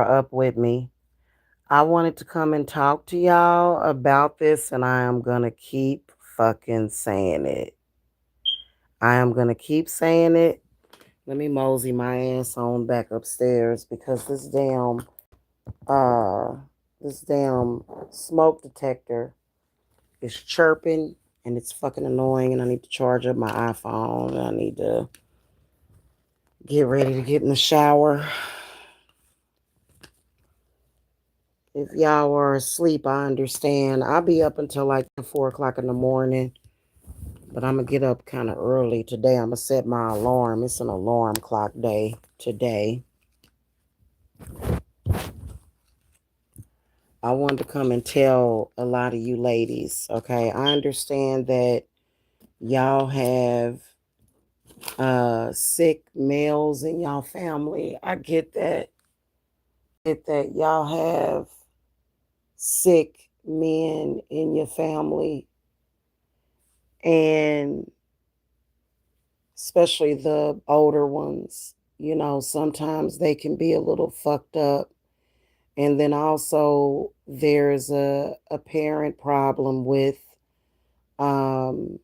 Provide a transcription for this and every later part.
Up with me. I wanted to come and talk to y'all about this, and I am going to keep fucking saying it. I am going to keep saying it. Let me mosey my ass on back upstairs because uh, this damn smoke detector is chirping and it's fucking annoying, and I need to charge up my iPhone, and I need to get ready to get in the shower. If y'all are asleep, I understand. I'll be up until like 4 o'clock in the morning, but I'm going to get up kind of early today. I'm going to set my alarm. It's an alarm clock day today. I wanted to come and tell a lot of you ladies, okay? I understand that y'all have sick males in y'all family. I get that. Get that y'all have sick men in your family, and especially the older ones. Sometimes they can be a little fucked up. And then also there's a apparent problem um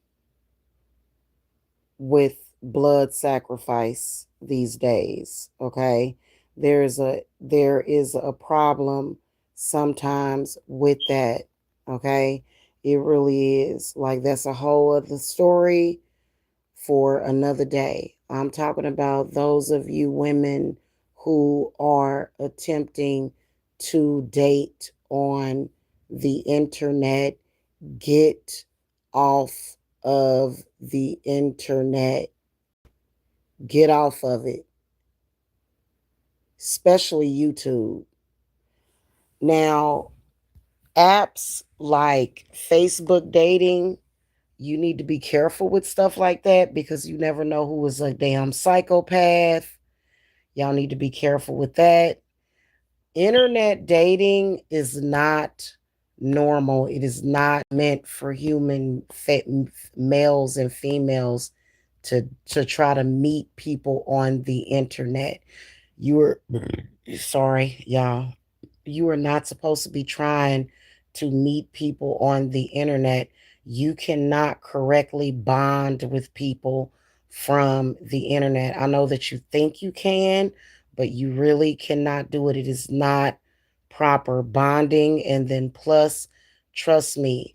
with blood sacrifice these days, okay? There is a problem sometimes with that, okay? It really is. Like, that's a whole other story for another day. I'm talking about those of you women who are attempting to date on the internet. Get off of the internet. Get off of it, especially YouTube. Now, apps like Facebook dating, you need to be careful with stuff like that because you never know who is a damn psychopath. Y'all need to be careful with that. Internet dating is not normal. It is not meant for males and females to try to meet people on the internet. You are sorry, y'all. You are not supposed to be trying to meet people on the internet. You cannot correctly bond with people from the internet. I know that you think you can, but you really cannot do it. It is not proper bonding. And then, plus, trust me,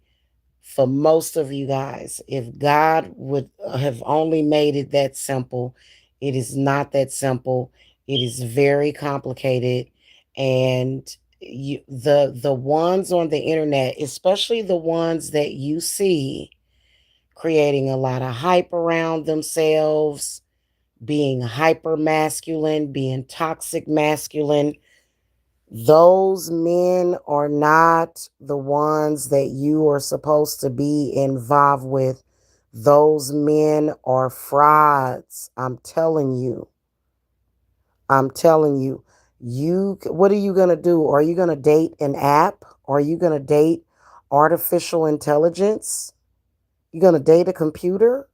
for most of you guys, if God would have only made it that simple, it is not that simple. It is very complicated. And the ones on the internet, especially the ones that you see creating a lot of hype around themselves, being hyper masculine, being toxic masculine, those men are not the ones that you are supposed to be involved with. Those men are frauds. I'm telling you. I'm telling you. What are you going to do? Are you going to date an app? Are you going to date artificial intelligence? You going to date a computer?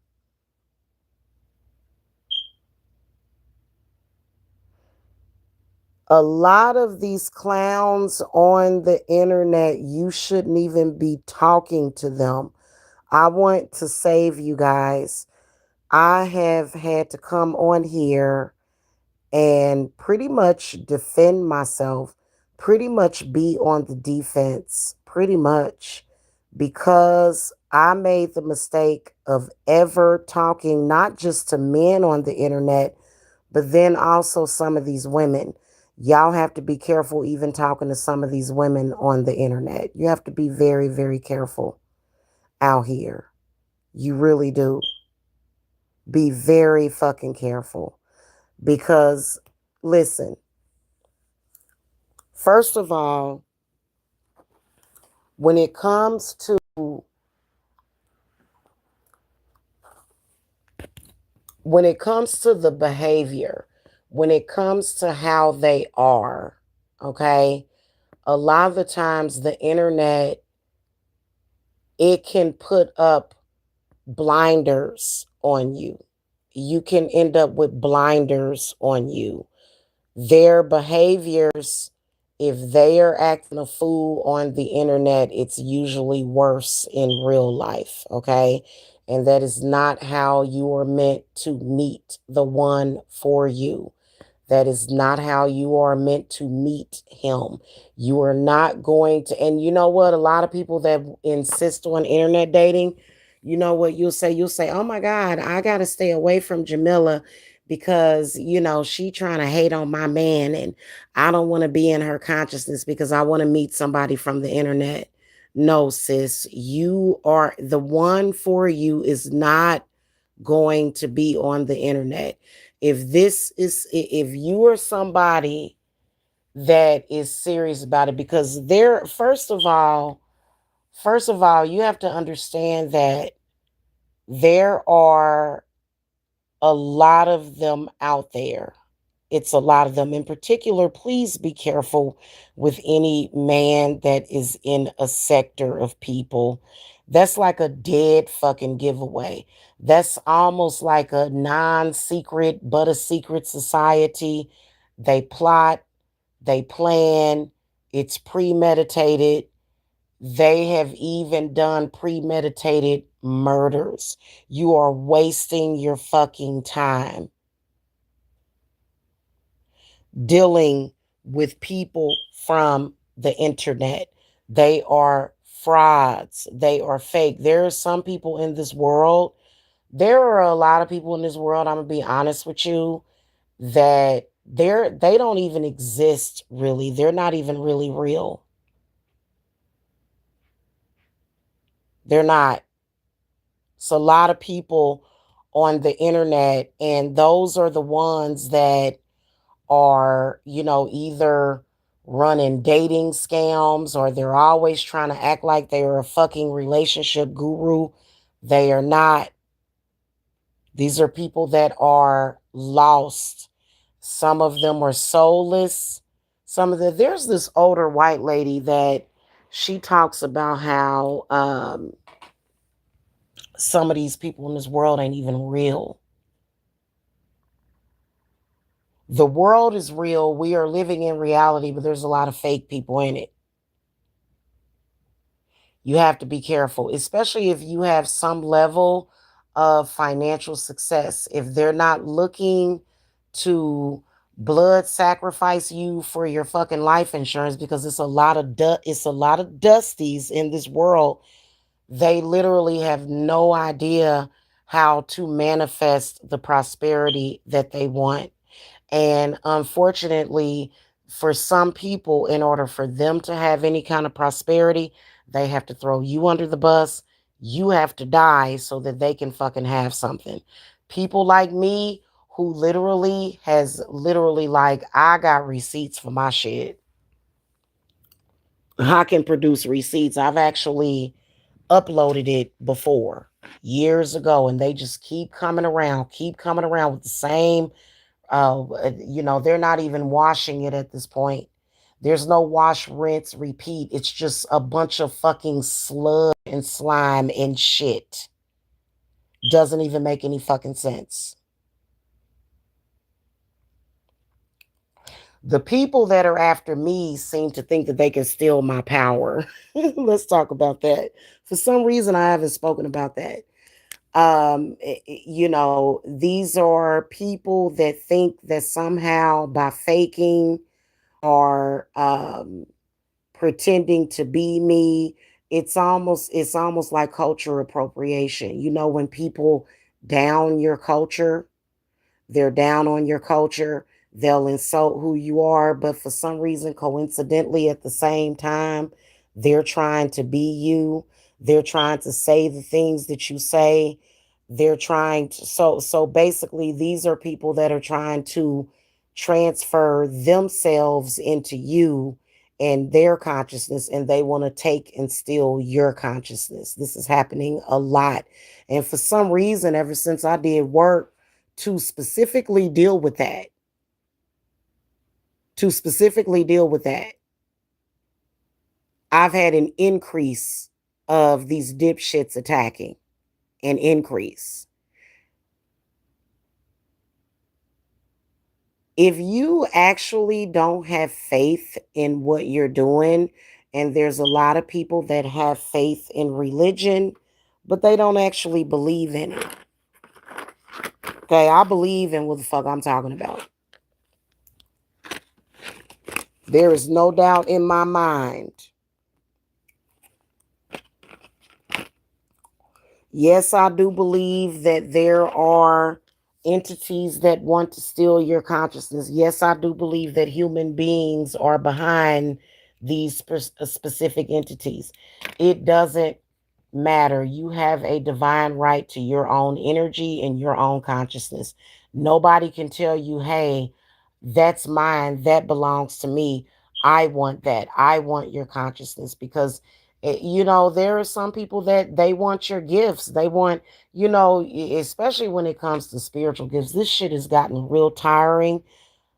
A lot of these clowns on the internet, you shouldn't even be talking to them. I want to save you guys. I have had to come on here and pretty much defend myself, pretty much be on the defense, pretty much, because I made the mistake of ever talking not just to men on the internet, but then also some of these women. Y'all have to be careful even talking to some of these women on the internet. You have to be very, very careful out here. You really do. Be very fucking careful. Because, listen, first of all, when it comes to the behavior, when it comes to how they are, okay, a lot of the times the internet, it can put up blinders on you. You can end up with blinders on you. Their behaviors if they are acting a fool on the internet, it's usually worse in real life, okay? And that is not how you are meant to meet the one for you. That is not how you are meant to meet him. You are not going to, and you know what? A lot of people that insist on internet dating, you know what you'll say? You'll say, oh my God, I got to stay away from Jamila because, she trying to hate on my man and I don't want to be in her consciousness because I want to meet somebody from the internet. No, sis, you are the one for you is not going to be on the internet. If you are somebody that is serious about it, because there, first of all, you have to understand that there are a lot of them out there. It's a lot of them. In particular, please be careful with any man that is in a sector of people. That's like a dead fucking giveaway. That's almost like a non secret, but a secret society. They plot, they plan, it's premeditated. They have even done premeditated murders. You are wasting your fucking time dealing with people from the internet. They are frauds. They are fake. There are some people in this world. There are a lot of people in this world, I'm going to be honest with you, that they don't even exist really. They're not even really real. They're not. It's a lot of people on the internet, and those are the ones that are, either running dating scams or they're always trying to act like they are a fucking relationship guru. They are not. These are people that are lost. Some of them are soulless. There's this older white lady that she talks about how some of these people in this world ain't even real. The world is real. We are living in reality, but there's a lot of fake people in it. You have to be careful, especially if you have some level of financial success. If they're not looking to blood sacrifice you for your fucking life insurance, because it's a lot of dusties in this world. They literally have no idea how to manifest the prosperity that they want. And unfortunately, for some people, in order for them to have any kind of prosperity, they have to throw you under the bus. You have to die so that they can fucking have something. People like me who literally like, I got receipts for my shit. I can produce receipts. I've actually uploaded it before years ago, and they just keep coming around with the same. They're not even washing it at this point. There's no wash, rinse, repeat. It's just a bunch of fucking sludge and slime and shit. Doesn't even make any fucking sense. The people that are after me seem to think that they can steal my power. Let's talk about that. For some reason, I haven't spoken about that. These are people that think that somehow by faking or pretending to be me, it's almost like culture appropriation. When people down your culture, they're down on your culture. They'll insult who you are, but for some reason, coincidentally, at the same time, they're trying to be you. They're trying to say the things that you say. They're trying to, so basically, these are people that are trying to transfer themselves into you and their consciousness, and they want to take and steal your consciousness. This is happening a lot. And for some reason, ever since I did work to specifically deal with that, to specifically deal with that, I've had an increase of these dipshits attacking, an increase. If you actually don't have faith in what you're doing, and there's a lot of people that have faith in religion, but they don't actually believe in it. Okay, I believe in what the fuck I'm talking about. There is no doubt in my mind. Yes, I do believe that there are entities that want to steal your consciousness. Yes, I do believe that human beings are behind these specific entities. It doesn't matter. You have a divine right to your own energy and your own consciousness. Nobody can tell you, hey, that's mine, that belongs to me. I want that. I want your consciousness because there are some people that they want your gifts. They want, especially when it comes to spiritual gifts. This shit has gotten real tiring.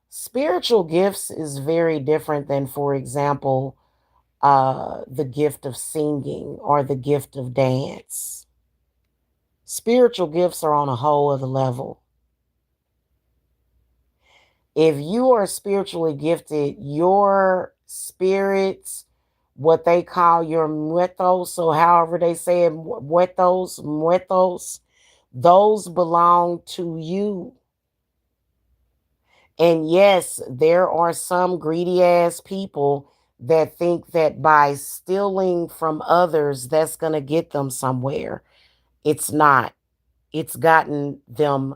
Spiritual gifts is very different than, for example, the gift of singing or the gift of dance. Spiritual gifts are on a whole other level. If you are spiritually gifted, your spirits, what they call your muertos, or however they say it, muertos, those belong to you. And yes, there are some greedy ass people that think that by stealing from others, that's going to get them somewhere. It's not. It's gotten them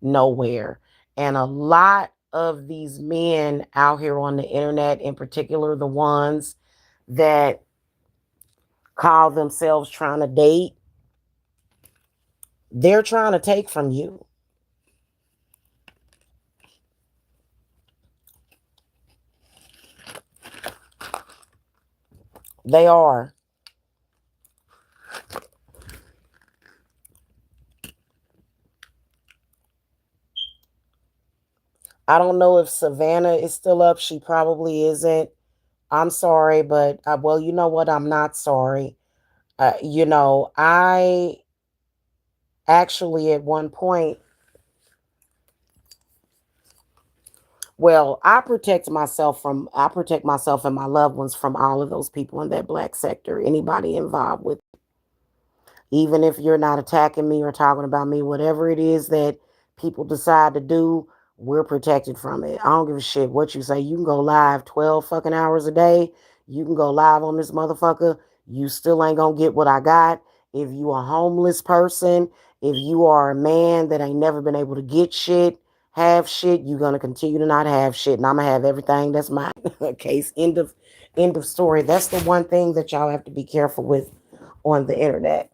nowhere. And a lot of these men out here on the internet, in particular, the ones that call themselves trying to date, they're trying to take from you. They are. I don't know if Savannah is still up. She probably isn't. I'm sorry, but well, you know what? I'm not sorry. I actually at one point, well, I protect myself and my loved ones from all of those people in that black sector, anybody involved with, even if you're not attacking me or talking about me, whatever it is that people decide to do, we're protected from it. I don't give a shit what you say. You can go live 12 fucking hours a day. You can go live on this motherfucker. You still ain't gonna get what I got. If you a homeless person, if you are a man that ain't never been able to get shit, have shit, you're gonna continue to not have shit. And I'm gonna have everything that's mine. Case end of story. That's the one thing that y'all have to be careful with on the internet.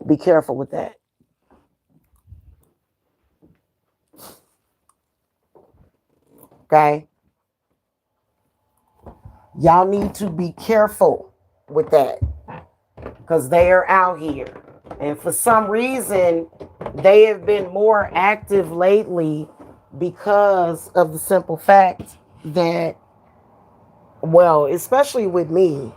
Be careful with that. Okay? Y'all need to be careful with that because they are out here. And for some reason, they have been more active lately because of the simple fact that, well, especially with me,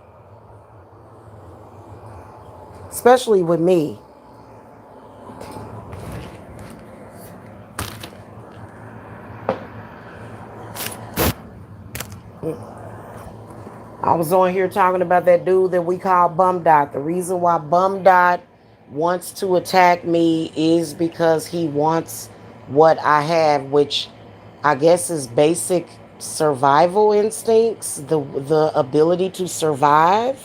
I was on here talking about that dude that we call Bum Dot. The reason why Bum Dot wants to attack me is because he wants what I have, which I guess is basic survival instincts, the ability to survive.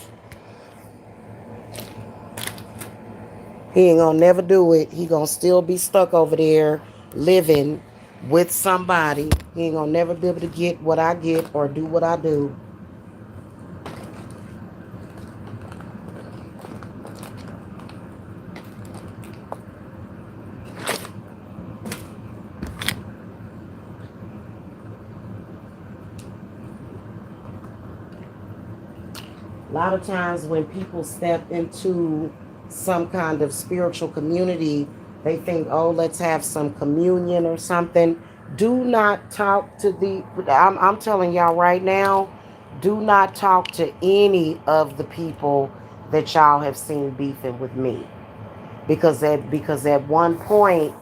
He ain't gonna never do it. He gonna still be stuck over there living with somebody. He ain't gonna never be able to get what I get or do what I do. A lot of times when people step into some kind of spiritual community, they think, oh, let's have some communion or something. Do not talk to I'm telling y'all right now, do not talk to any of the people that y'all have seen beefing with me. Because at one point,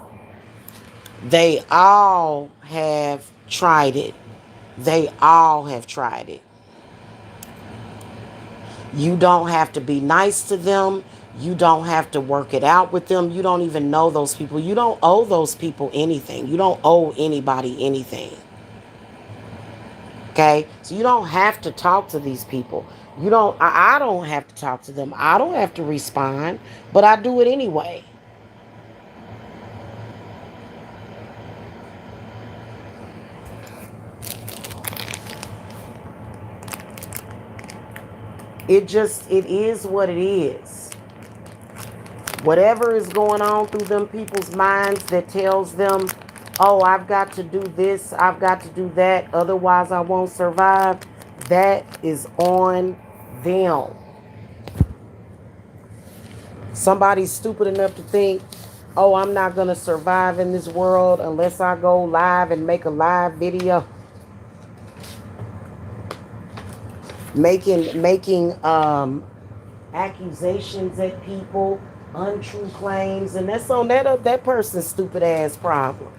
They all have tried it. They all have tried it. You don't have to be nice to them. You don't have to work it out with them. You don't even know those people. You don't owe those people anything. You don't owe anybody anything. Okay? So you don't have to talk to these people. I don't have to talk to them. I don't have to respond, but I do it anyway. It is what it is. Whatever is going on through them people's minds that tells them, oh, I've got to do this, I've got to do that, otherwise I won't survive, that is on them. Somebody's stupid enough to think, oh, I'm not going to survive in this world unless I go live and make a live video. Making accusations at people, untrue claims, and that's on that person's stupid ass problem.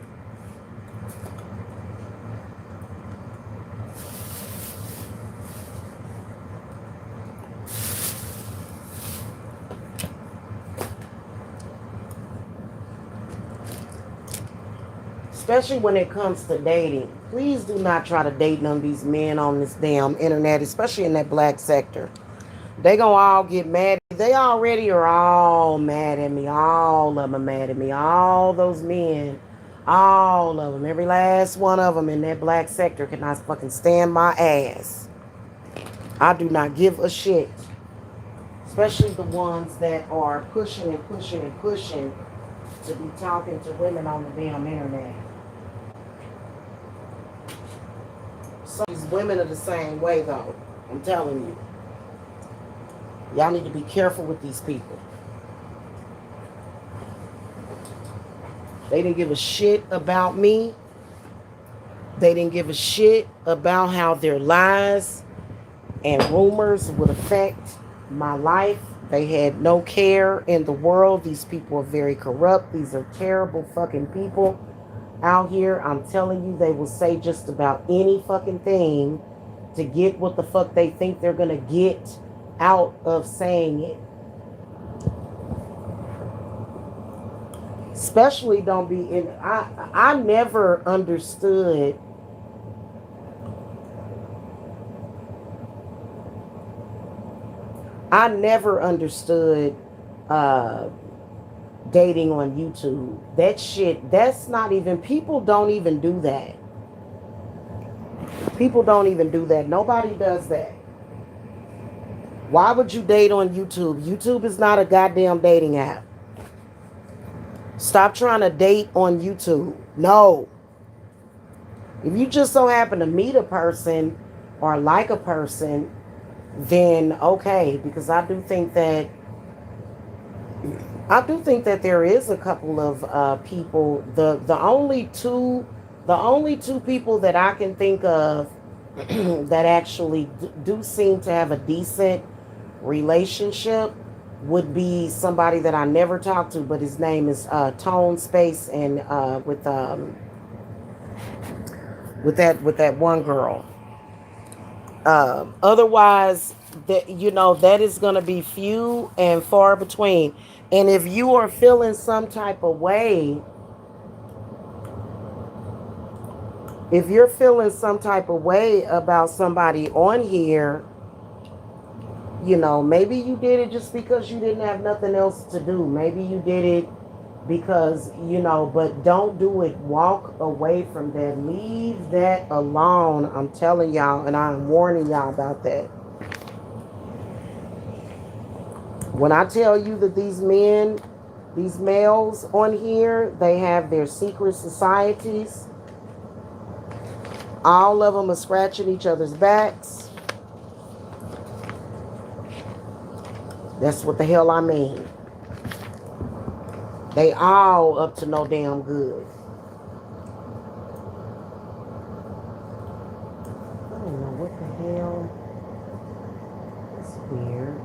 Especially when it comes to dating. Please do not try to date none of these men on this damn internet, especially in that black sector. They gonna all get mad. They already are all mad at me. All of them are mad at me. All those men, all of them, every last one of them in that black sector cannot fucking stand my ass. I do not give a shit. Especially the ones that are pushing and pushing and pushing to be talking to women on the damn internet. Some of these women are the same way though. I'm telling you. Y'all need to be careful with these people. They didn't give a shit about me. They didn't give a shit about how their lies and rumors would affect my life. They had no care in the world. These people are very corrupt. These are terrible fucking people out here. I'm telling you, they will say just about any fucking thing to get what the fuck they think they're gonna get out of saying it. Especially don't be in I never understood I never understood uh dating on YouTube. That shit, that's not even, people don't even do that. People don't even do that. Nobody does that. Why would you date on YouTube? YouTube is not a goddamn dating app. Stop trying to date on YouTube. No. If you just so happen to meet a person or like a person, then okay, because I do think that there is a couple of people. The only two people that I can think of that actually do seem to have a decent relationship would be somebody that I never talked to, but his name is Tone Space, and with that one girl. Otherwise, that is going to be few and far between. And if you are feeling some type of way, if you're feeling some type of way about somebody on here, maybe you did it just because you didn't have nothing else to do. Maybe you did it because, but don't do it. Walk away from that. Leave that alone. I'm telling y'all, and I'm warning y'all about that. When I tell you that these men, these males on here, they have their secret societies. All of them are scratching each other's backs. That's what the hell I mean. They all up to no damn good. I don't know what the hell. That's weird.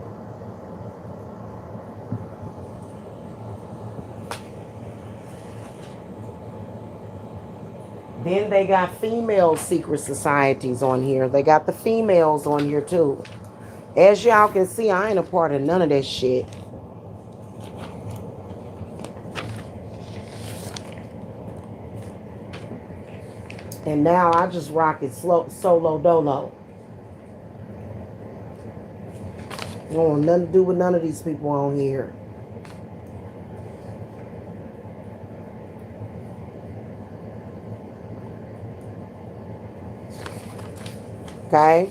Then they got female secret societies on here. They got the females on here too. As y'all can see, I ain't a part of none of that shit. And now I just rock it solo dolo. I don't want nothing to do with none of these people on here. Okay?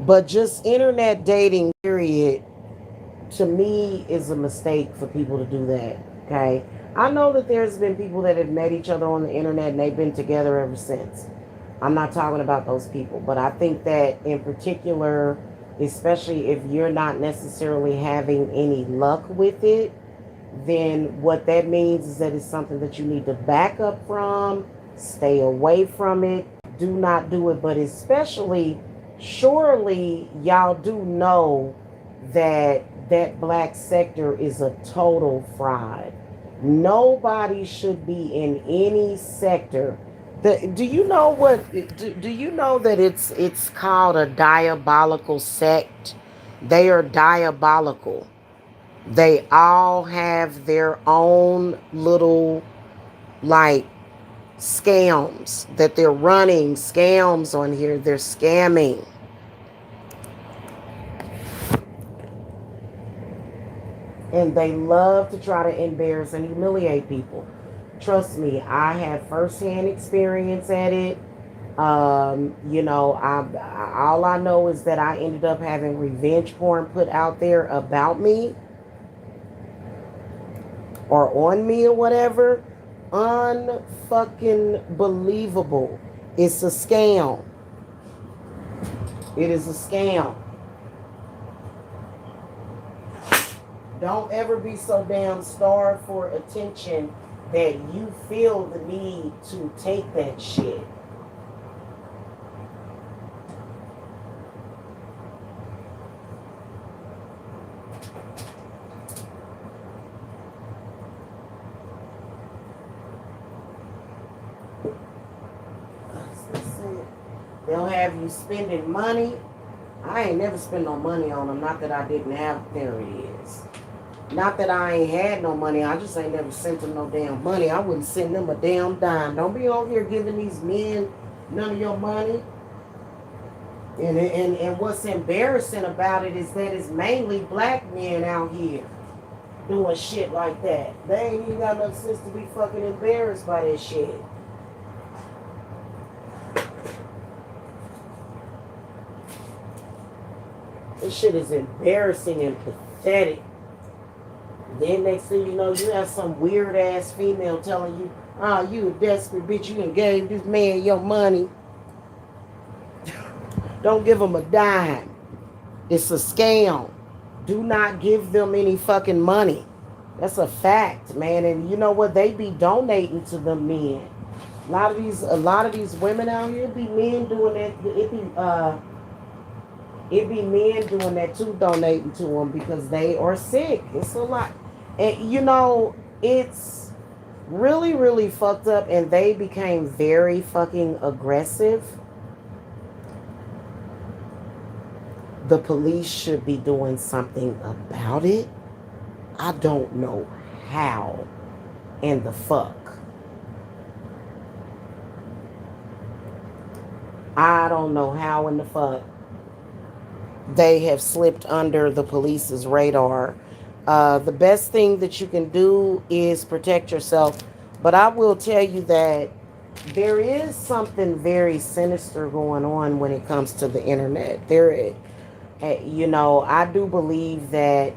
But just internet dating, period, to me is a mistake for people to do that. Okay? I know that there's been people that have met each other on the internet and they've been together ever since. I'm not talking about those people, but I think that in particular, especially if you're not necessarily having any luck with it, then what that means is that it's something that you need to back up from, stay away from it, do not do it. But especially, surely y'all do know that that black sector is a total fraud. Nobody should be in any sector. Do you know what? Do you know that it's called a diabolical sect? They are diabolical. They all have their own little like scams that they're running scams on here. They're scamming. And they love to try to embarrass and humiliate people. Trust me, I have firsthand experience at it. All I know is that I ended up having revenge porn put out there about me or on me or whatever. Unfucking believable. It's a scam. It is a scam. Don't ever be so damn starved for attention that you feel the need to take that shit. They'll have you spending money. I ain't never spent no money on them. Not that I didn't have. There it is. Not that I ain't had no money. I just ain't never sent them no damn money. I wouldn't send them a damn dime. Don't be over here giving these men none of your money. And what's embarrassing about it is that it's mainly black men out here doing shit like that. They ain't even got enough sense to be fucking embarrassed by this shit. This shit is embarrassing and pathetic. Then next thing you know, you have some weird ass female telling you, "Oh, you a desperate bitch. You done gave this man your money." Don't give them a dime. It's a scam. Do not give them any fucking money. That's a fact, man. And you know what? They be donating to the men. A lot of these women out here, be men doing that. It be men doing that too, donating to them because they are sick. It's a lot. And it's really, really fucked up, and they became very fucking aggressive. The police should be doing something about it. I don't know how in the fuck. I don't know how in the fuck they have slipped under the police's radar. The best thing that you can do is protect yourself. But I will tell you that there is something very sinister going on when it comes to the internet. I do believe that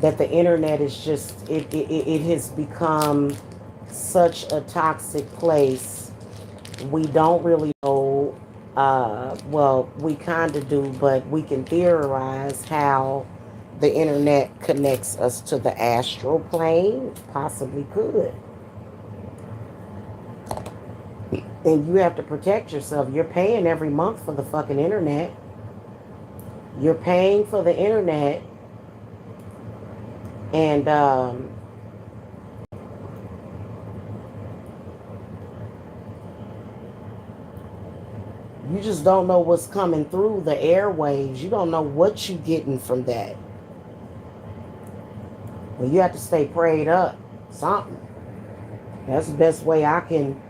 that the internet is just, it has become such a toxic place. We don't really know, well, we kind of do, but we can theorize how the internet connects us to the astral plane. Possibly could. And you have to protect yourself. You're paying every month for the fucking internet. You're paying for the internet. And you just don't know what's coming through the airwaves. You don't know what you're getting from that. Well, you have to stay prayed up. Something. That's the best way I can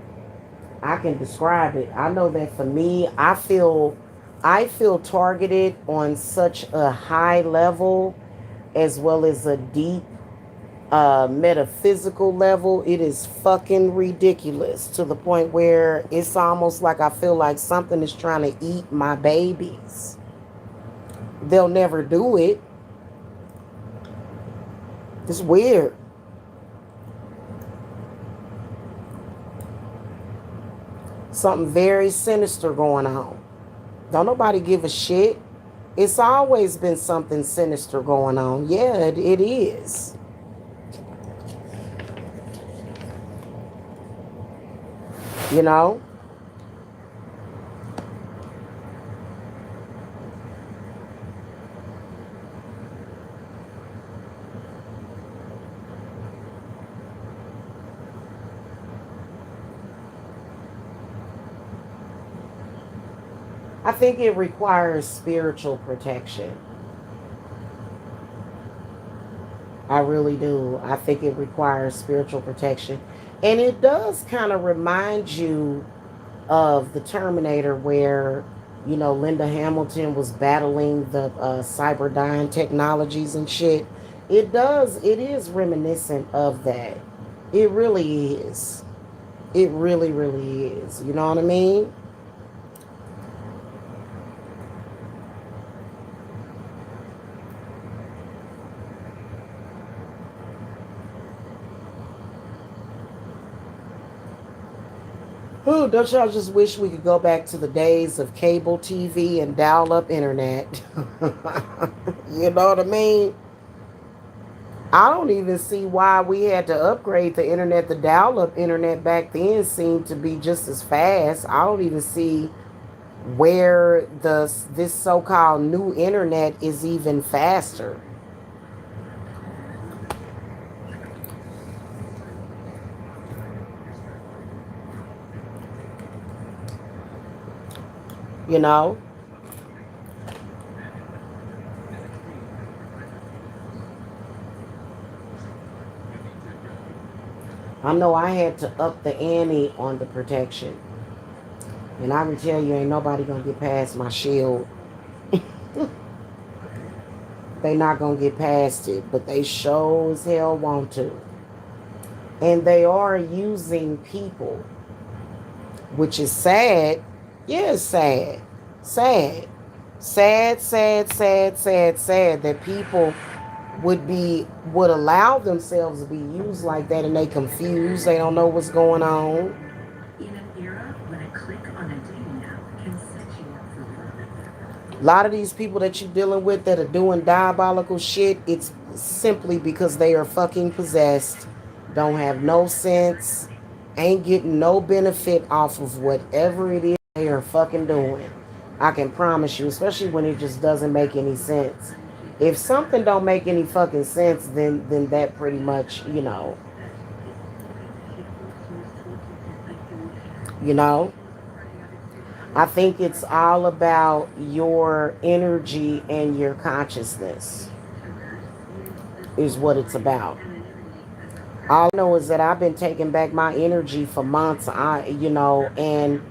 describe it. I know that for me, I feel targeted on such a high level as well as a deep metaphysical level. It is fucking ridiculous to the point where it's almost like I feel like something is trying to eat my babies. They'll never do it. It's weird. Something very sinister going on. Don't nobody give a shit. It's always been something sinister going on. Yeah, it is. You know? I think it requires spiritual protection. I really do. I think it requires spiritual protection. And it does kind of remind you of the Terminator, where, Linda Hamilton was battling the Cyberdyne technologies and shit. It is reminiscent of that. It really is. It really, really is. You know what I mean? Ooh, don't y'all just wish we could go back to the days of cable TV and dial up internet? You know what I mean? I don't even see why we had to upgrade the internet. The dial up internet back then seemed to be just as fast. I don't even see where this so-called new internet is even faster. You know? I know I had to up the ante on the protection. And I can tell you ain't nobody gonna get past my shield. They not gonna get past it, but they sure as hell want to. And they are using people, which is sad. Yeah, it's sad. Sad. Sad, sad, sad, sad, sad that people would allow themselves to be used like that, and they confused. They don't know what's going on. In an era when a click on a dating app can set you up for a lot of these people that you're dealing with that are doing diabolical shit, it's simply because they are fucking possessed, don't have no sense, ain't getting no benefit off of whatever it is they are fucking doing. I can promise you, especially when it just doesn't make any sense. If something don't make any fucking sense, then that pretty much, you know. I think it's all about your energy and your consciousness is what it's about. All I know is that I've been taking back my energy for months. And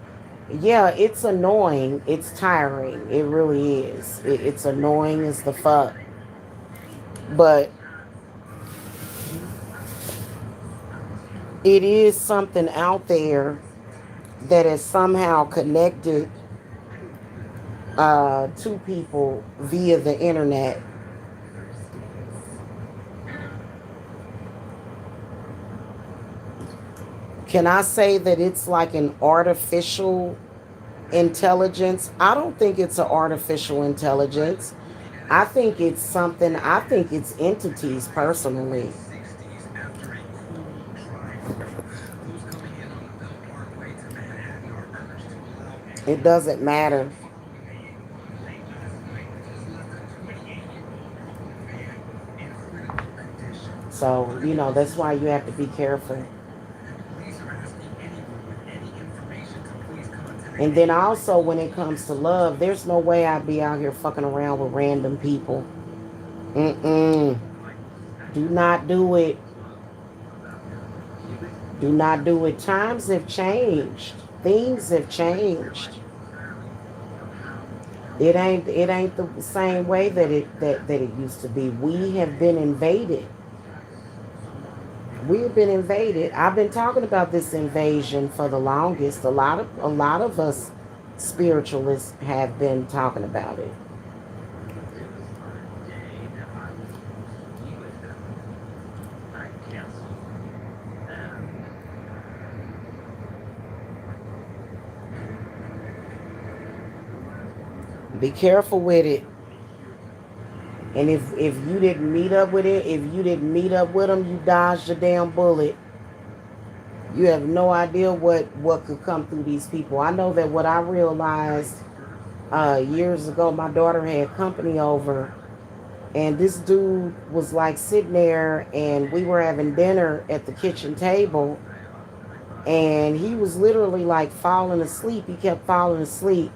yeah, it's annoying. It's tiring. It really is. It's annoying as the fuck. But it is something out there that is somehow connected to people via the internet. Can I say that it's like an artificial intelligence? I don't think it's an artificial intelligence. I think it's entities personally. It doesn't matter. So, that's why you have to be careful. And then also, when it comes to love, there's no way I'd be out here fucking around with random people. Mm-mm. Do not do it. Do not do it. Times have changed. Things have changed. It ain't the same way that it used to be. We have been invaded. We've been invaded. I've been talking about this invasion for the longest. A lot of us spiritualists have been talking about it. Be careful with it. And if you didn't meet up with it, if you didn't meet up with them, you dodged a damn bullet. You have no idea what could come through these people. I know that what I realized years ago, my daughter had company over, and this dude was like sitting there, and we were having dinner at the kitchen table, and he was literally like falling asleep. He kept falling asleep,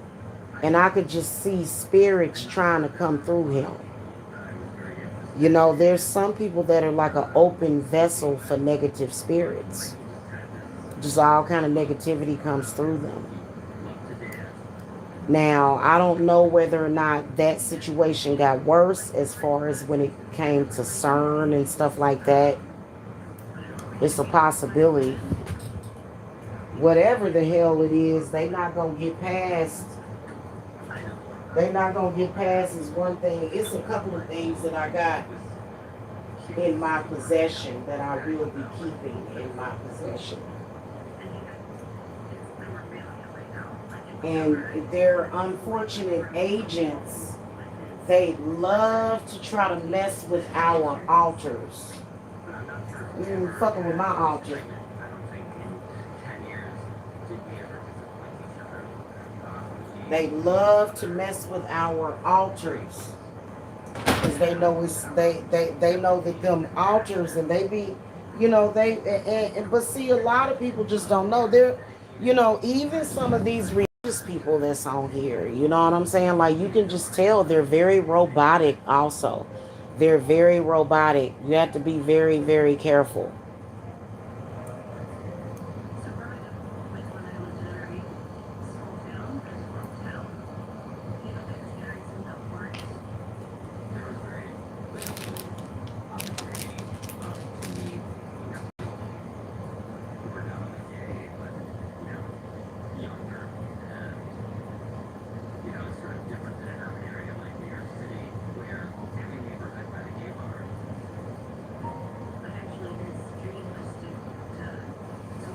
and I could just see spirits trying to come through him. There's some people that are like an open vessel for negative spirits. Just all kind of negativity comes through them. Now, I don't know whether or not that situation got worse as far as when it came to CERN and stuff like that. It's a possibility. Whatever the hell it is, they not gonna get past. They not gonna get past is one thing. It's a couple of things that I got in my possession that I will be keeping in my possession. And they're unfortunate agents. They love to try to mess with our altars. You fucking with my altar. They love to mess with our altars because they know that them altars, and they be, they but see, a lot of people just don't know. They're, even some of these religious people that's on here, you know what I'm saying, like, you can just tell they're very robotic. Also, they're very robotic. You have to be very, very careful.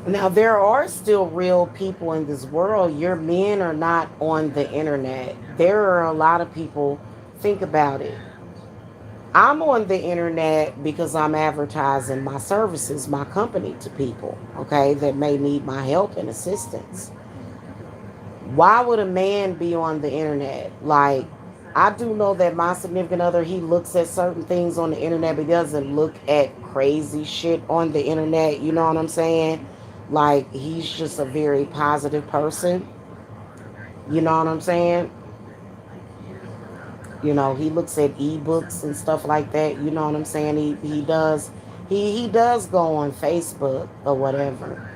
Now, there are still real people in this world. Your men are not on the internet. There are a lot of people. Think about it. I'm on the internet because I'm advertising my services, my company, to people, okay, that may need my help and assistance. Why would a man be on the internet? Like, I do know that my significant other, he looks at certain things on the internet, but he doesn't look at crazy shit on the internet. You know what I'm saying? Like, he's just a very positive person. You know what I'm saying? He looks at ebooks and stuff like that. You know what I'm saying? He does go on Facebook or whatever.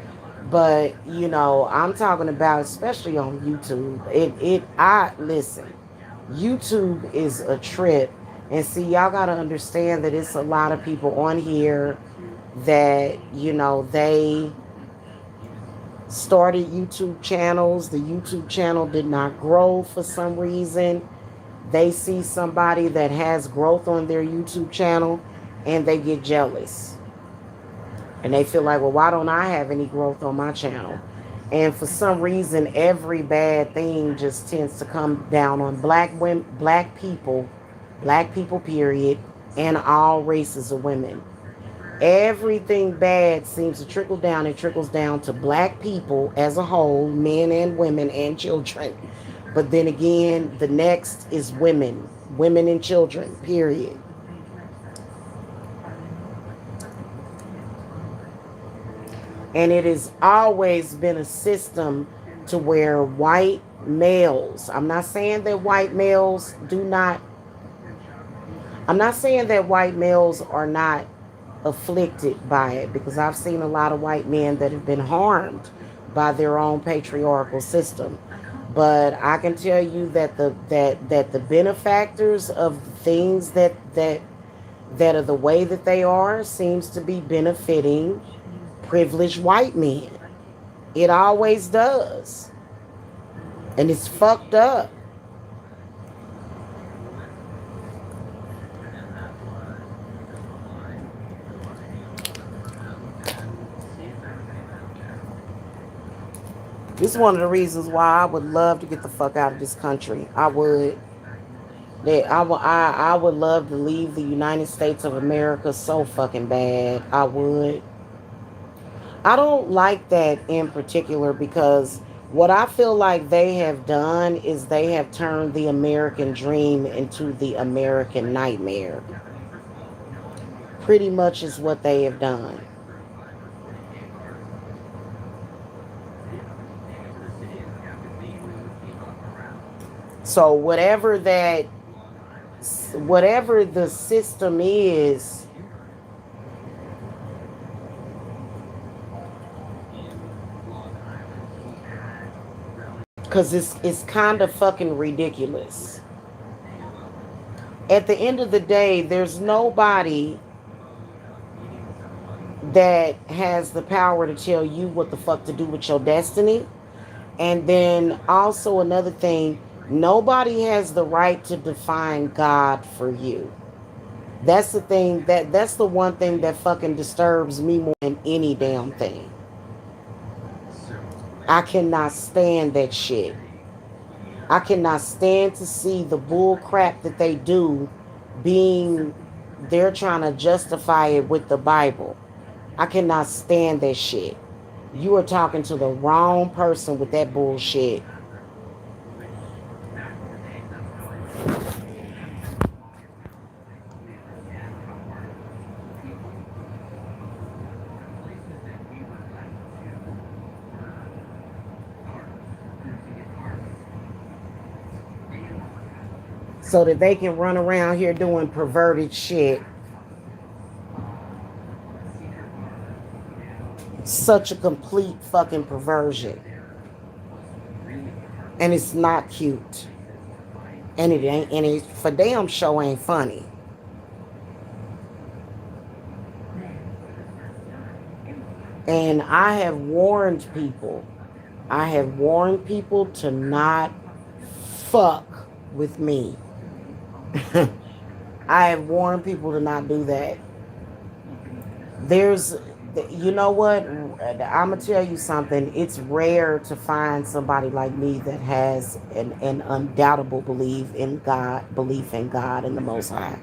But I'm talking about especially on YouTube. I listen. YouTube is a trip, and see, y'all gotta understand that it's a lot of people on here that they started YouTube channels. The YouTube channel did not grow for some reason. They see somebody that has growth on their YouTube channel, and they get jealous. And they feel like, well, why don't I have any growth on my channel? And for some reason, every bad thing just tends to come down on black women, black people, period, and all races of women. Everything bad seems to trickle down. It trickles down to black people as a whole, men and women and children. But then again, the next is women and children, period. And it has always been a system to where white males, I'm not saying that white males are not afflicted by it, because I've seen a lot of white men that have been harmed by their own patriarchal system. But I can tell you that the benefactors of the things that are the way that they are seems to be benefiting privileged white men. It always does. And it's fucked up. This is one of the reasons why I would love to get the fuck out of this country. I would. I would love to leave the United States of America so fucking bad. I would. I don't like that in particular because what I feel like they have done is they have turned the American dream into the American nightmare. Pretty much is what they have done. So whatever the system is, because it's kind of fucking ridiculous. At the end of the day, there's nobody that has the power to tell you what the fuck to do with your destiny. And then also another thing, nobody has the right to define God for you. That's the one thing that fucking disturbs me more than any damn thing. I cannot stand that shit. I cannot stand to see the bull crap that they do being they're trying to justify it with the Bible. I cannot stand that shit. You are talking to the wrong person with that bullshit. So that they can run around here doing perverted shit. Such a complete fucking perversion. And it's not cute. And it for damn show ain't funny. And I have warned people to not fuck with me. I have warned people to not do that. There's, you know what? I'm gonna tell you something. It's rare to find somebody like me that has an undoubtable belief in God and the Most High.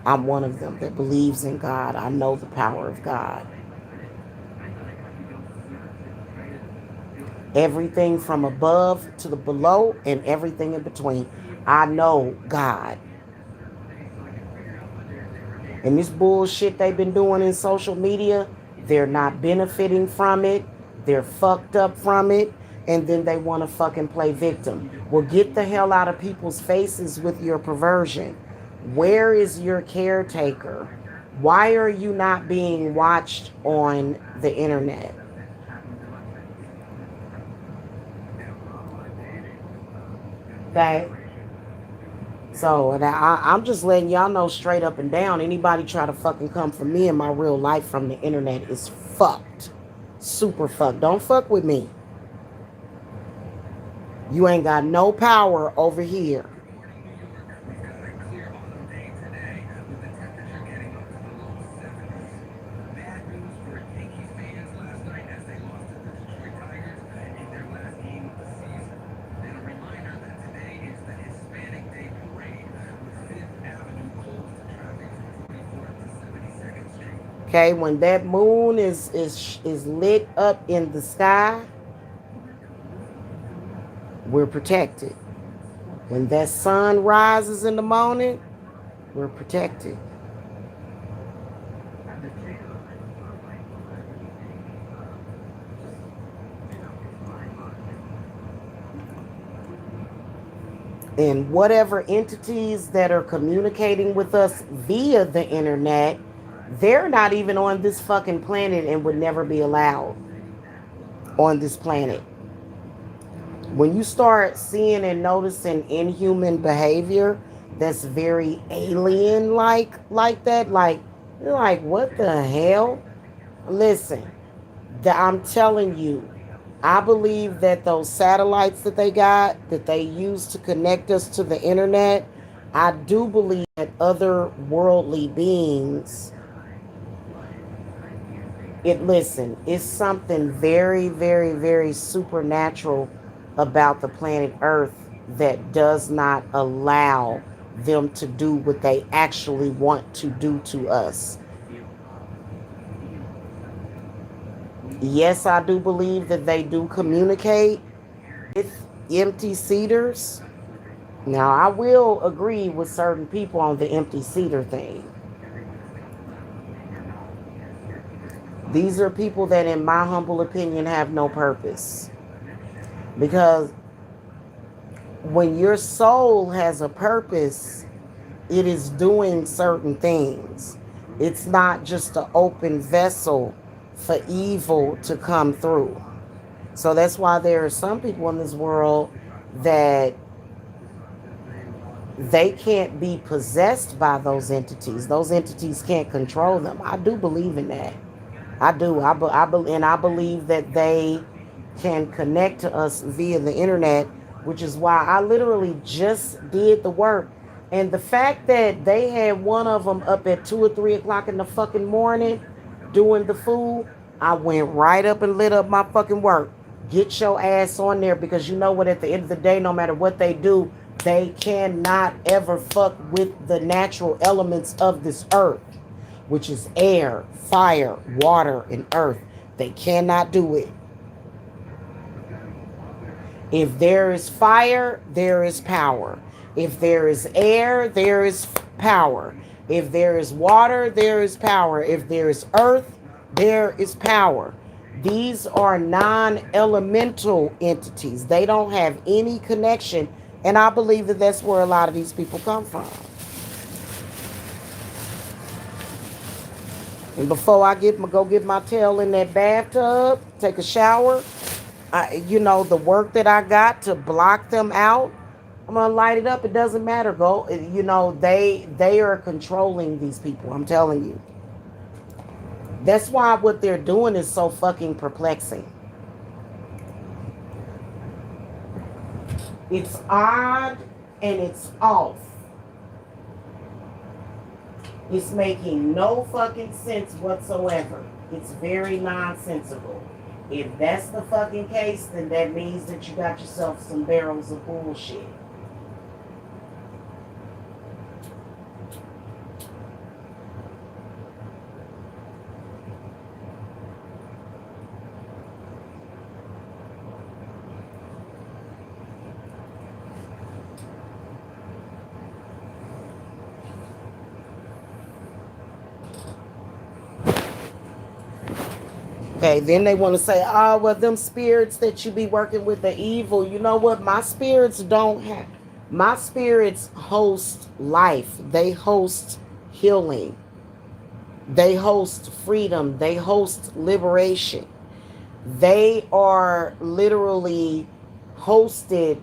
I'm one of them that believes in God. I know the power of God. Everything from above to the below and everything in between. I know God. And this bullshit they've been doing in social media, they're not benefiting from it. They're fucked up from it. And then they want to fucking play victim. Well, get the hell out of people's faces with your perversion. Where is your caretaker? Why are you not being watched on the internet? Okay. So I'm just letting y'all know straight up and down. Anybody try to fucking come for me in my real life from the internet is fucked. Super fucked. Don't fuck with me. You ain't got no power over here. Okay, when that moon is lit up in the sky, we're protected. When that sun rises in the morning, we're protected. And whatever entities that are communicating with us via the internet, they're not even on this fucking planet and would never be allowed on this planet. When you start seeing and noticing inhuman behavior that's very alien like that, like you're like, what the hell? Listen, I'm telling you, I believe that those satellites that they got, that they use to connect us to the internet, I do believe that other worldly beings, listen, it's something very, very, very supernatural about the planet Earth that does not allow them to do what they actually want to do to us. Yes, I do believe that they do communicate with empty seaters. Now, I will agree with certain people on the empty seater thing. These are people that, in my humble opinion, have no purpose. Because when your soul has a purpose, it is doing certain things. It's not just an open vessel for evil to come through. So that's why there are some people in this world that they can't be possessed by those entities. Those entities can't control them. I do believe in that. I do. And I believe that they can connect to us via the internet, which is why I literally just did the work. And the fact that they had one of them up at 2 or 3 o'clock in the fucking morning doing the food, I went right up and lit up my fucking work. Get your ass on there, because you know what? At the end of the day, no matter what they do, they cannot ever fuck with the natural elements of this earth, which is air, fire, water, and earth. They cannot do it. If there is fire, there is power. If there is air, there is power. If there is water, there is power. If there is earth, there is power. These are non elemental entities, they don't have any connection. And I believe that that's where a lot of these people come from. And before I go get my tail in that bathtub, take a shower, the work that I got to block them out, I'm gonna light it up. It doesn't matter. Go. They are controlling these people. I'm telling you. That's why what they're doing is so fucking perplexing. It's odd and it's off. It's making no fucking sense whatsoever. It's very nonsensical. If that's the fucking case, then that means that you got yourself some barrels of bullshit. Okay, then they want to say, oh, well, them spirits that you be working with are evil. You know what? My spirits don't have. My spirits host life. They host healing. They host freedom. They host liberation. They are literally hosted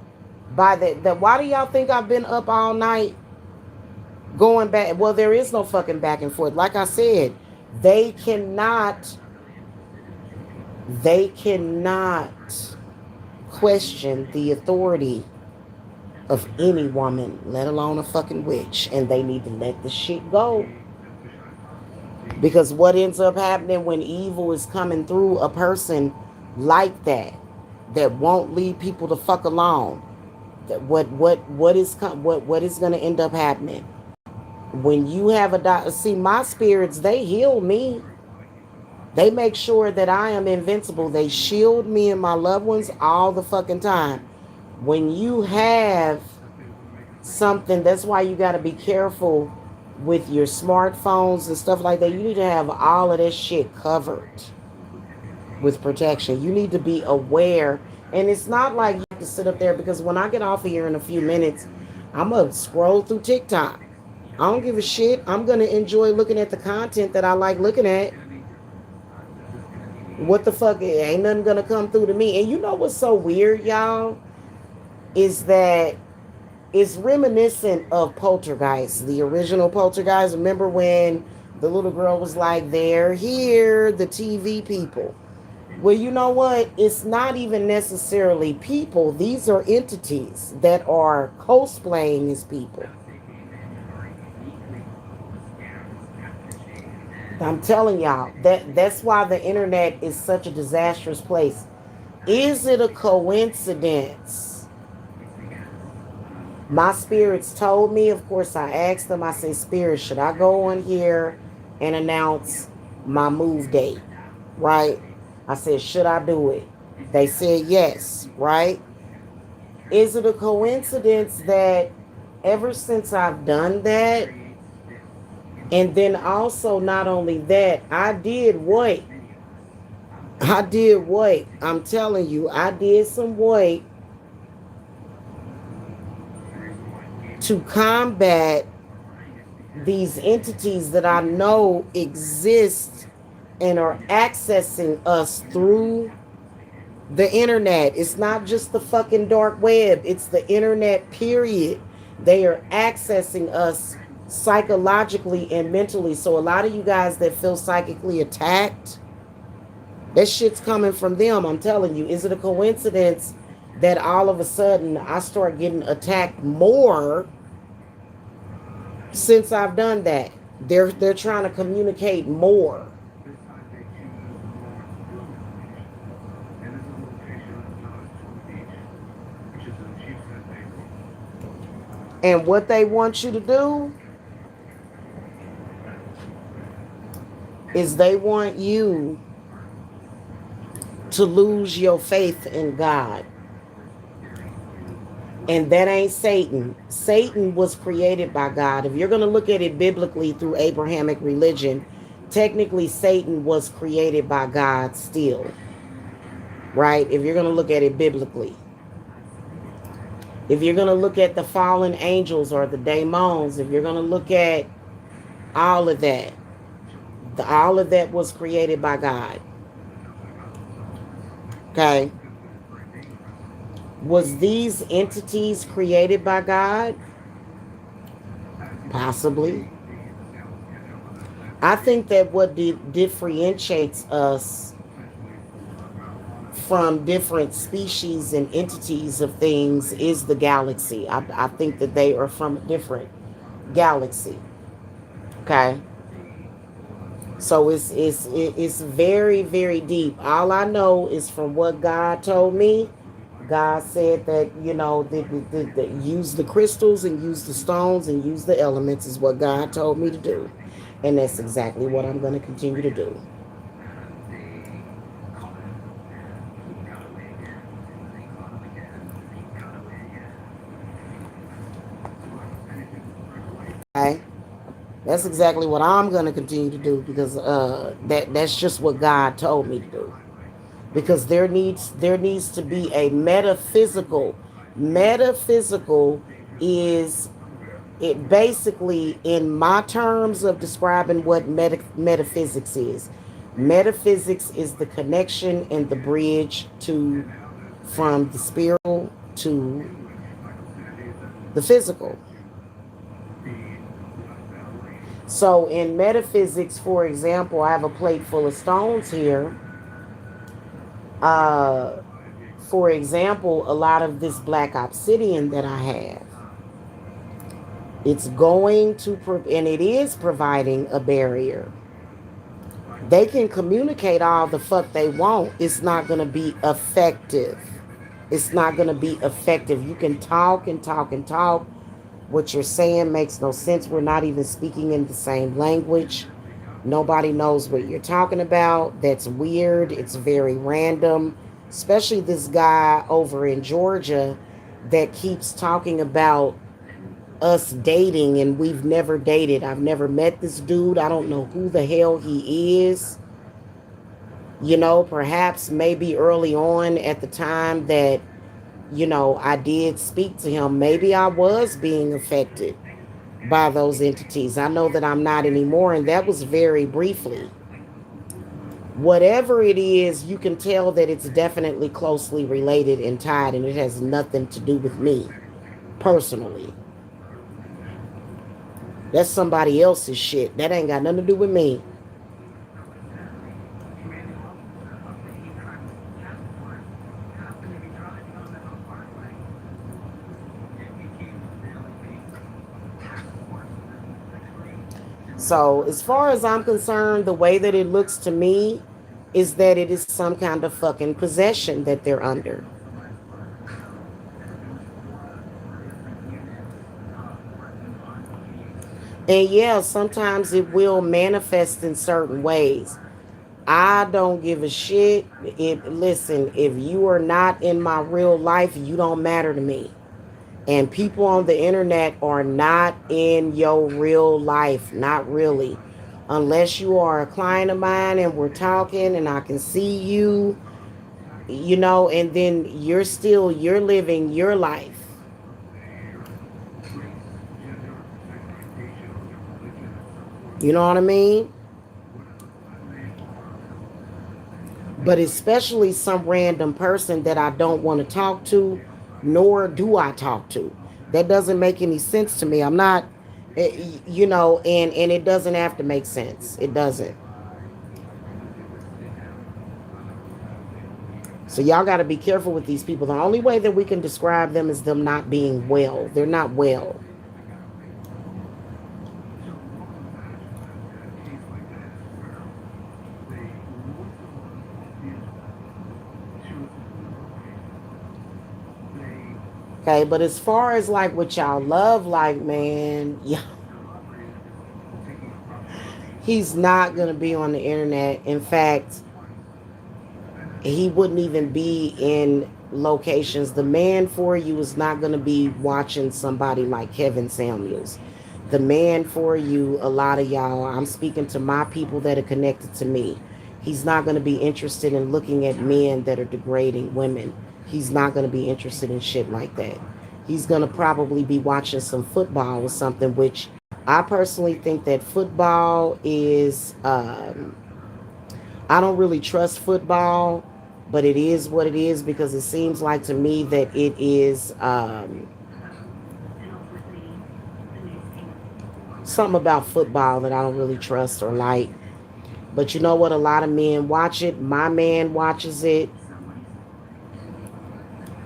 by the. Why do y'all think I've been up all night going back? Well, there is no fucking back and forth. Like I said, they cannot they cannot question the authority of any woman, let alone a fucking witch. And they need to let the shit go. Because what ends up happening when evil is coming through a person like that won't leave people the fuck alone, that what is going to end up happening when you have a doctor? See, my spirits, they heal me. They make sure that I am invincible. They shield me and my loved ones all the fucking time. When you have something, that's why you got to be careful with your smartphones and stuff like that. You need to have all of this shit covered with protection. You need to be aware. And it's not like you have to sit up there, because when I get off of here in a few minutes, I'm going to scroll through TikTok. I don't give a shit. I'm going to enjoy looking at the content that I like looking at. What the fuck? Ain't nothing going to come through to me. And you know what's so weird, y'all? Is that it's reminiscent of Poltergeist, the original Poltergeist. Remember when the little girl was like, they're here, the TV people? Well, you know what? It's not even necessarily people. These are entities that are cosplaying as people. I'm telling y'all that's why the internet is such a disastrous place. Is it a coincidence? My spirits told me, of course, I asked them, I said, Spirit, should I go on here and announce my move date? Right? I said, should I do it? They said yes, right? Is it a coincidence that ever since I've done that, and then also not only that, I did what? I did what? I'm telling you, I did some what to combat these entities that I know exist and are accessing us through the internet. It's not just the fucking dark web, it's the internet, period. They are accessing us psychologically and mentally. So, a lot of you guys that feel psychically attacked, that shit's coming from them. I'm telling you. Is it a coincidence that all of a sudden I start getting attacked more since I've done that? They're trying to communicate more. And what they want you to do is they want you to lose your faith in God. And that ain't Satan. Satan was created by God. If you're going to look at it biblically through Abrahamic religion, technically Satan was created by God still. Right? If you're going to look at it biblically. If you're going to look at the fallen angels or the daemons, if you're going to look at all of that, all of that was created by God. Okay? Was these entities created by God? Possibly. I think that what differentiates us from different species and entities of things is the galaxy. I think that they are from a different galaxy. Okay? So it's very, very deep. All I know is from what God told me. God said that, that use the crystals and use the stones and use the elements is what God told me to do. And that's exactly what I'm going to continue to do. Okay? That's exactly what I'm going to continue to do because that's just what God told me to do. Because there needs to be a metaphysical. Metaphysical is it basically, in my terms of describing what metaphysics is. Metaphysics is the connection and the bridge to from the spiritual to the physical. So in metaphysics, for example, I have a plate full of stones here. Uh, for example, a lot of this black obsidian that I have, it's going to, and it is providing a barrier. They can communicate all the fuck they want. It's not going to be effective. It's not going to be effective. You can talk and talk and talk. What you're saying makes no sense. We're not even speaking in the same language. Nobody knows what you're talking about. That's weird. It's very random. Especially this guy over in Georgia that keeps talking about us dating and we've never dated. I've never met this dude. I don't know who the hell he is. Perhaps maybe early on at the time that I did speak to him. Maybe I was being affected by those entities. I know that I'm not anymore, and that was very briefly. Whatever it is, you can tell that it's definitely closely related and tied, and it has nothing to do with me personally. That's somebody else's shit. That ain't got nothing to do with me. So, as far as I'm concerned, the way that it looks to me is that it is some kind of fucking possession that they're under. And yeah, sometimes it will manifest in certain ways. I don't give a shit. Listen, if you are not in my real life, you don't matter to me. And people on the internet are not in your real life, not really. Unless you are a client of mine and we're talking and I can see you, and then you're living your life. You know what I mean? But especially some random person that I don't want to talk to, nor do I talk to. That doesn't make any sense to me. I'm not, and it doesn't have to make sense. It doesn't. So y'all got to be careful with these people. The only way that we can describe them is them not being well. They're not well. Okay, but as far as like what y'all love, like, man, yeah, he's not gonna be on the internet. In fact, he wouldn't even be in locations. The man for you is not going to be watching somebody like Kevin Samuels. The man for you, a lot of y'all, I'm speaking to my people that are connected to me. He's not going to be interested in looking at men that are degrading women. He's not going to be interested in shit like that. He's going to probably be watching some football or something, which I personally think that football is I don't really trust football, but it is what it is because it seems like to me that it is something about football that I don't really trust or like. But you know what? A lot of men watch it. My man watches it.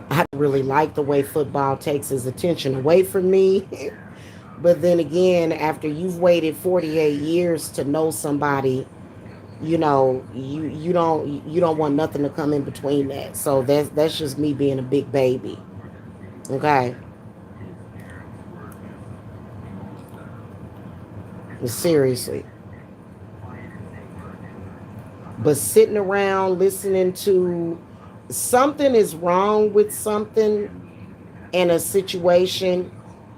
I really like the way football takes his attention away from me. But then again, after you've waited 48 years to know somebody, you don't want nothing to come in between that. So that's just me being a big baby. Okay. Seriously. But sitting around listening to something is wrong with something in a situation,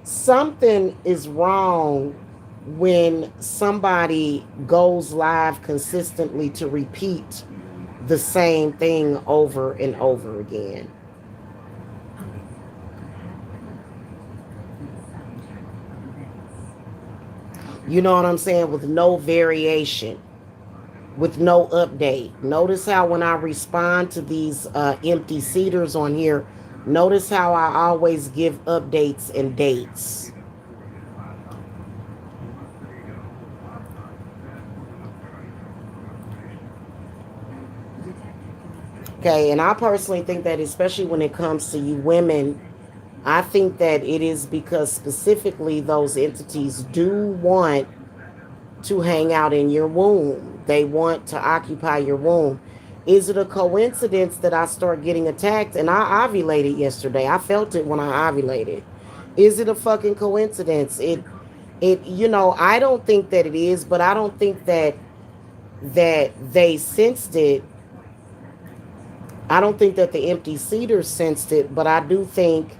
something is wrong when somebody goes live consistently to repeat the same thing over and over again. You know what I'm saying? With no variation, with no update. Notice how when I respond to these empty seaters on here, notice how I always give updates and dates. Okay, and I personally think that especially when it comes to you women, I think that it is because specifically those entities do want to hang out in your womb. They want to occupy your womb. Is it a coincidence that I start getting attacked? And I ovulated yesterday. I felt it when I ovulated. Is it a fucking coincidence? I don't think that it is, but I don't think that they sensed it. I don't think that the empty cedars sensed it, but I do think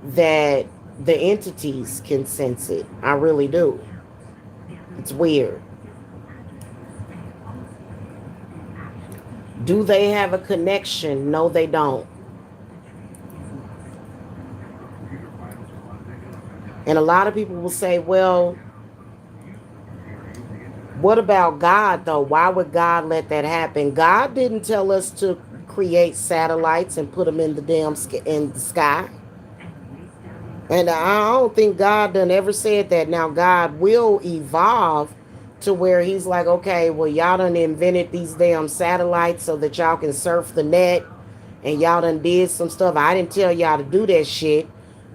that the entities can sense it. I really do. It's weird. Do they have a connection? No, they don't. And a lot of people will say, well, what about God, though? Why would God let that happen? God didn't tell us to create satellites and put them in the in the sky. And I don't think God done ever said that. Now, God will evolve to where he's like, okay, well, y'all done invented these damn satellites so that y'all can surf the net, and y'all done did some stuff. I didn't tell y'all to do that shit.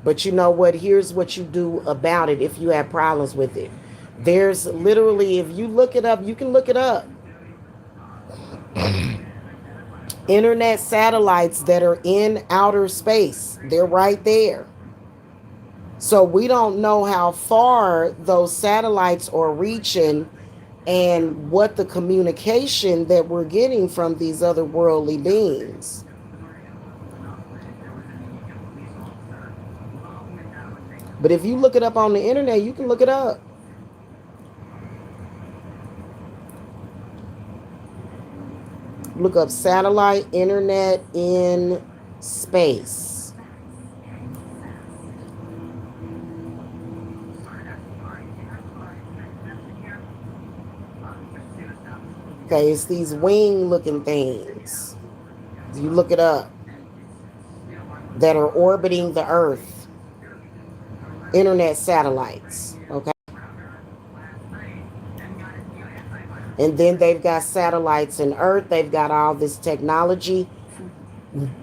But you know what? Here's what you do about it if you have problems with it. There's literally, if you look it up, you can look it up. Internet satellites that are in outer space, they're right there. So we don't know how far those satellites are reaching and what the communication that we're getting from these other worldly beings. But if you look it up on the internet, you can look it up. Look up satellite internet in space. Okay, it's these wing looking things. You look it up that are orbiting the earth. Internet satellites. Okay. And then they've got satellites in earth. They've got all this technology.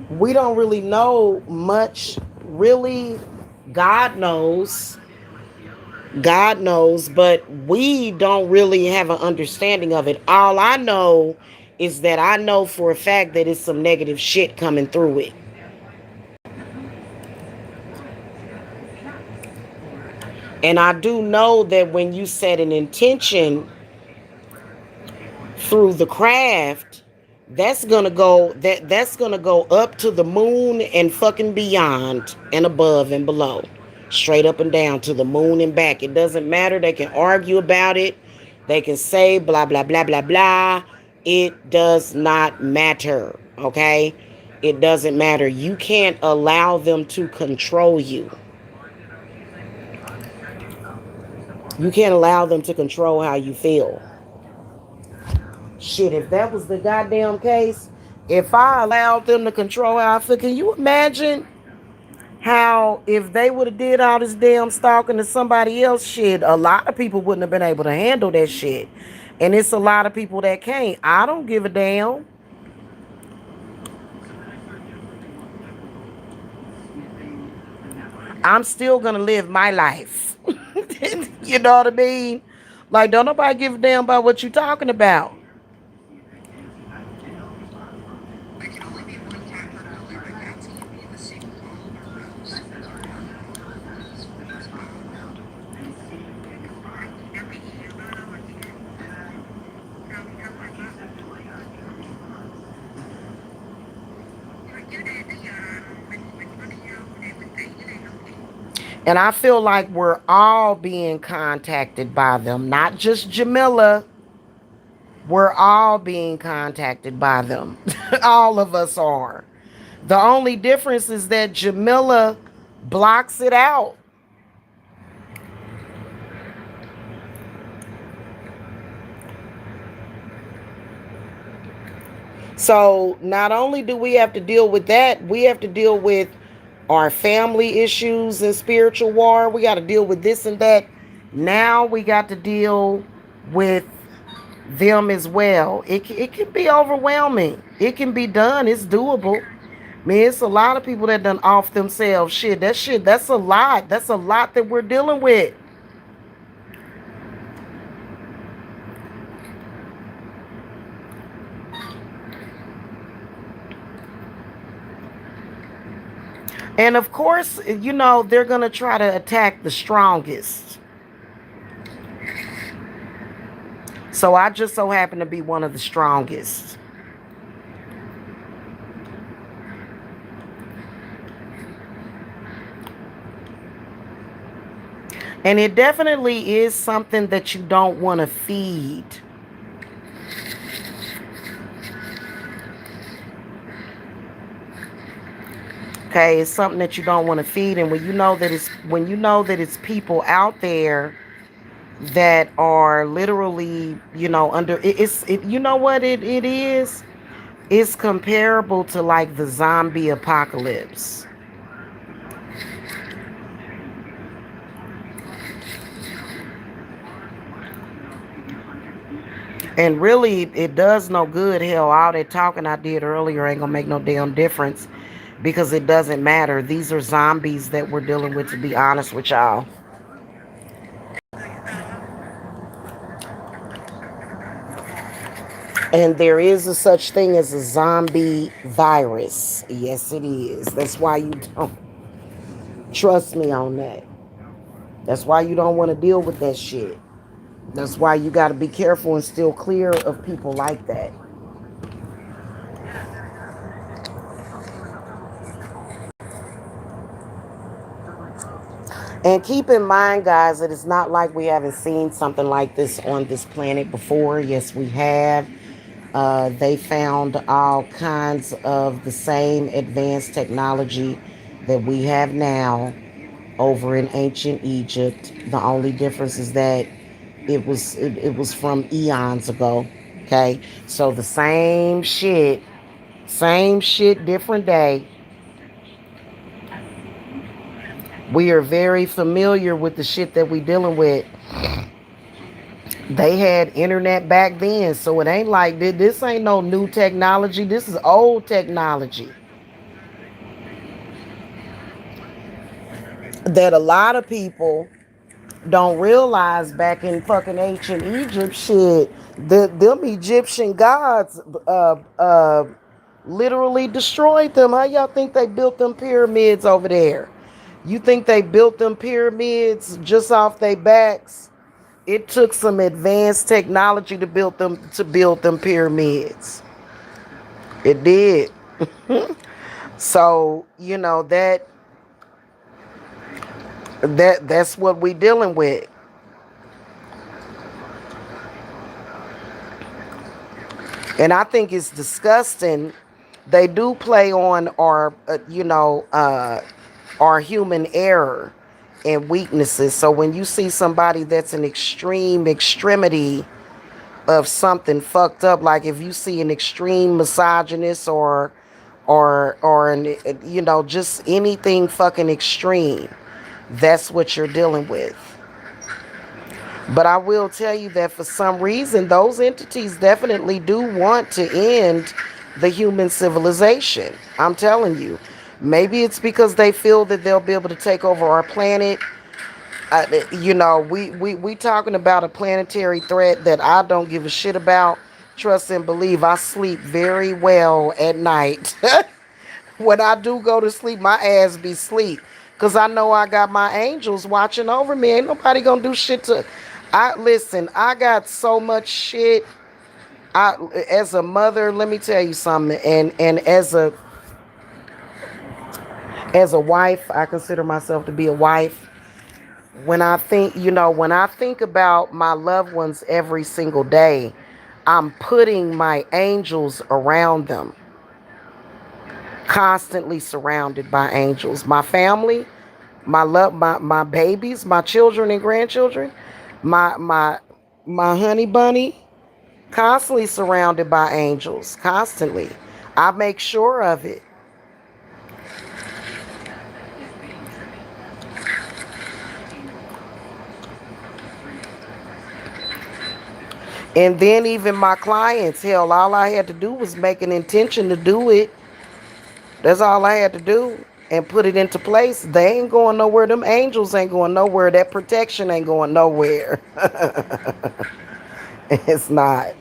We don't really know much, really. God knows. God knows, but we don't really have an understanding of it. All I know is that I know for a fact that it's some negative shit coming through it. And I do know that when you set an intention through the craft, that's gonna go up to the moon and fucking beyond and above and below. Straight up and down to the moon and back. It doesn't matter. They can argue about it. They can say blah blah blah blah blah. It does not matter. Okay? It doesn't matter. You can't allow them to control you. You can't allow them to control how you feel. Shit, if that was the goddamn case, if I allowed them to control how I feel, can you imagine how if they would have did all this damn stalking to somebody else shit, a lot of people wouldn't have been able to handle that shit. And it's a lot of people that can't. I don't give a damn. I'm still gonna live my life. You know what I mean? Like, don't nobody give a damn about what you talking about. And I feel like we're all being contacted by them, not just Jamila. We're all being contacted by them. All of us are. The only difference is that Jamila blocks it out. So not only do we have to deal with that, we have to deal with our family issues and spiritual war. We got to deal with this and that. Now we got to deal with them as well. It can be overwhelming. It can be done. It's doable. I mean, it's a lot of people that done off themselves. Shit, that's a lot. That's a lot that we're dealing with. And of course, they're going to try to attack the strongest. So I just so happen to be one of the strongest. And it definitely is something that you don't want to feed. Okay, it's something that you don't want to feed, and when you know that it's people out there that are literally, under you know what it is? It's comparable to like the zombie apocalypse. And really, it does no good. Hell, all that talking I did earlier ain't gonna make no damn difference because it doesn't matter. These are zombies that we're dealing with, to be honest with y'all. And there is a such thing as a zombie virus. Yes, it is. That's why you don't trust me on that. That's why you don't want to deal with that shit. That's why you got to be careful and still clear of people like that. And keep in mind, guys, that it's not like we haven't seen something like this on this planet before. Yes, we have. They found all kinds of the same advanced technology that we have now over in ancient Egypt. The only difference is that it was from eons ago. Okay, so the same shit, different day. We are very familiar with the shit that we dealing with. They had internet back then, so it ain't like this ain't no new technology. This is old technology that a lot of people don't realize. Back in fucking ancient Egypt, shit, them Egyptian gods literally destroyed them. How y'all think they built them pyramids over there? You think they built them pyramids just off their backs? It took some advanced technology to build them pyramids. It did. So, that's what we dealing with. And I think it's disgusting. They do play on our human error and weaknesses. So when you see somebody that's an extreme extremity of something fucked up, like if you see an extreme misogynist or an, just anything fucking extreme, that's what you're dealing with. But I will tell you that for some reason, those entities definitely do want to end the human civilization. I'm telling you. Maybe it's because they feel that they'll be able to take over our planet. We talking about a planetary threat that I don't give a shit about. Trust and believe I sleep very well at night. When I do go to sleep, my ass be sleep. Cause I know I got my angels watching over me. Ain't nobody gonna do shit to I listen, I got so much shit. I as a mother, let me tell you something. And as a wife, I consider myself to be a wife. When I think about my loved ones every single day, I'm putting my angels around them, constantly surrounded by angels. My family, my babies, my children and grandchildren, my my my honey bunny, constantly surrounded by angels, constantly. I make sure of it. And then even my clients, hell, all I had to do was make an intention to do it. That's all I had to do and put it into place. They ain't going nowhere. Them angels ain't going nowhere. That protection ain't going nowhere. It's not.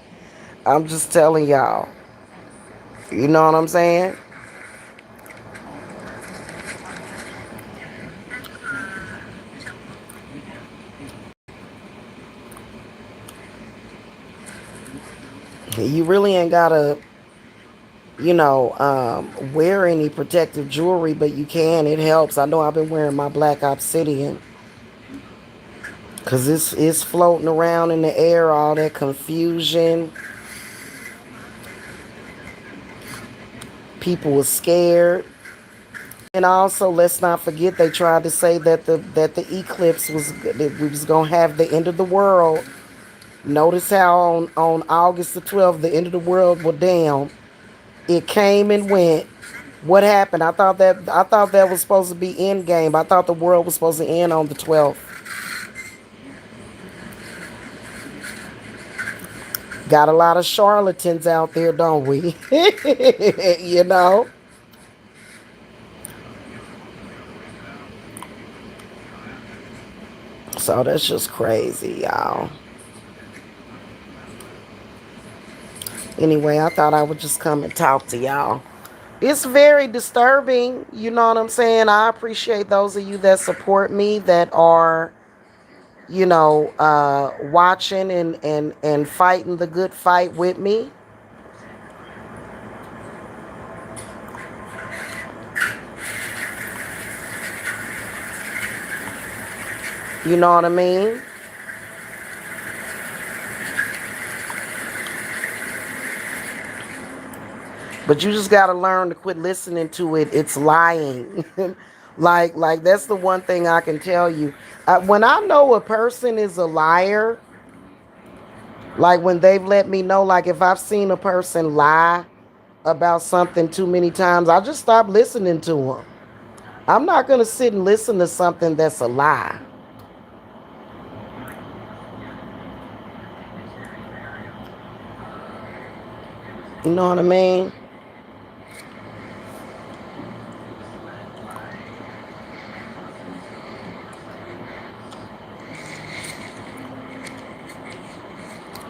I'm just telling y'all. You know what I'm saying? You really ain't gotta, wear any protective jewelry, but you can. It helps. I know I've been wearing my black obsidian because it's floating around in the air, all that confusion. People were scared. And also, let's not forget they tried to say that the eclipse was that we was gonna have the end of the world. Notice how on August the 12th, the end of the world was down. It came and went. What happened? I thought that was supposed to be end game. I thought the world was supposed to end on the 12th. Got a lot of charlatans out there, don't we? you know. So that's just crazy, y'all. Anyway, I thought I would just come and talk to y'all. It's very disturbing, you know what I'm saying? I appreciate those of you that support me, that are, watching and fighting the good fight with me. You know what I mean? But you just gotta learn to quit listening to it. It's lying. like that's the one thing I can tell you. When I know a person is a liar, like when they've let me know, like if I've seen a person lie about something too many times, I just stop listening to them. I'm not gonna sit and listen to something that's a lie. You know what I mean?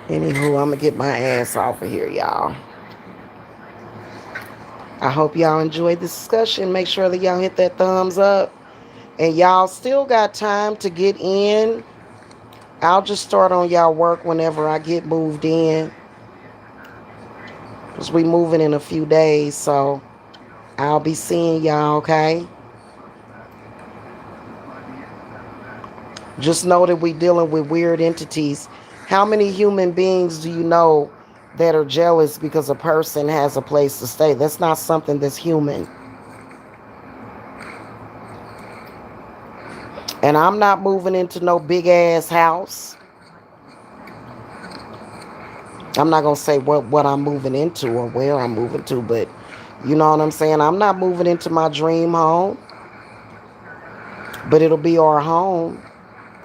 Anywho, I'm gonna get my ass off of here, y'all. I hope y'all enjoyed the discussion. Make sure that y'all hit that thumbs up. And y'all still got time to get in. I'll just start on y'all work whenever I get moved in. Because we moving in a few days. So I'll be seeing y'all, okay? Just know that we dealing with weird entities. How many human beings do you know that are jealous because a person has a place to stay? That's not something that's human. And I'm not moving into no big ass house. I'm not gonna say what I'm moving into or where I'm moving to, but you know what I'm saying? I'm not moving into my dream home, but it'll be our home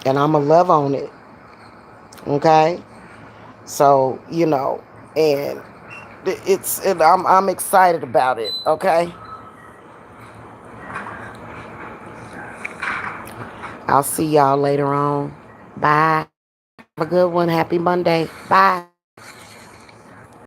and I'ma love on it. Okay? So, and I'm excited about it, okay? I'll see y'all later on. Bye. Have a good one. Happy Monday. Bye.